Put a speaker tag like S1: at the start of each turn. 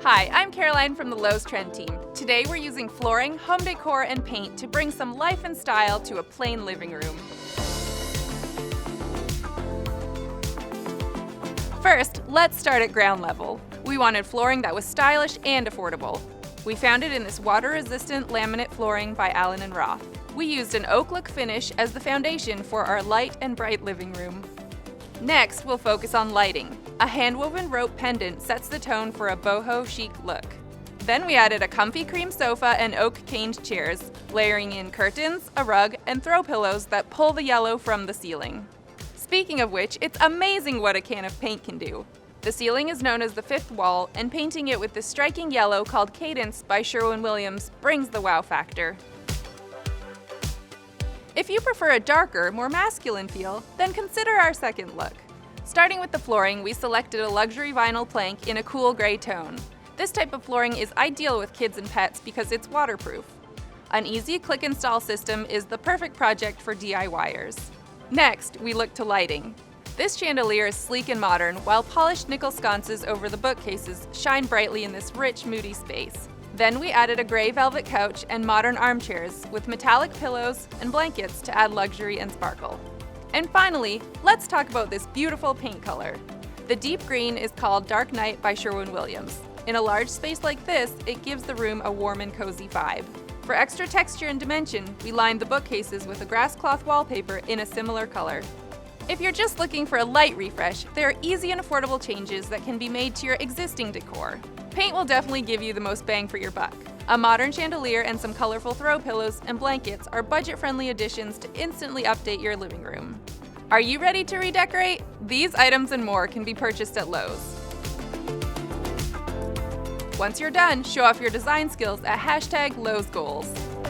S1: Hi, I'm Caroline from the Lowe's Trend team. Today we're using flooring, home decor, and paint to bring some life and style to a plain living room. First, let's start at ground level. We wanted flooring that was stylish and affordable. We found it in this water-resistant laminate flooring by Allen & Roth. We used an oak look finish as the foundation for our light and bright living room. Next, we'll focus on lighting. A hand-woven rope pendant sets the tone for a boho chic look. Then we added a comfy cream sofa and oak caned chairs, layering in curtains, a rug, and throw pillows that pull the yellow from the ceiling. Speaking of which, it's amazing what a can of paint can do. The ceiling is known as the fifth wall, and painting it with this striking yellow called Cadence by Sherwin-Williams brings the wow factor. If you prefer a darker, more masculine feel, then consider our second look. Starting with the flooring, we selected a luxury vinyl plank in a cool gray tone. This type of flooring is ideal with kids and pets because it's waterproof. An easy click install system is the perfect project for DIYers. Next, we look to lighting. This chandelier is sleek and modern, while polished nickel sconces over the bookcases shine brightly in this rich, moody space. Then we added a gray velvet couch and modern armchairs with metallic pillows and blankets to add luxury and sparkle. And finally, let's talk about this beautiful paint color. The deep green is called Dark Night by Sherwin-Williams. In a large space like this, it gives the room a warm and cozy vibe. For extra texture and dimension, we lined the bookcases with a grass cloth wallpaper in a similar color. If you're just looking for a light refresh, there are easy and affordable changes that can be made to your existing decor. Paint will definitely give you the most bang for your buck. A modern chandelier and some colorful throw pillows and blankets are budget-friendly additions to instantly update your living room. Are you ready to redecorate? These items and more can be purchased at Lowe's. Once you're done, show off your design skills at #LowesGoals.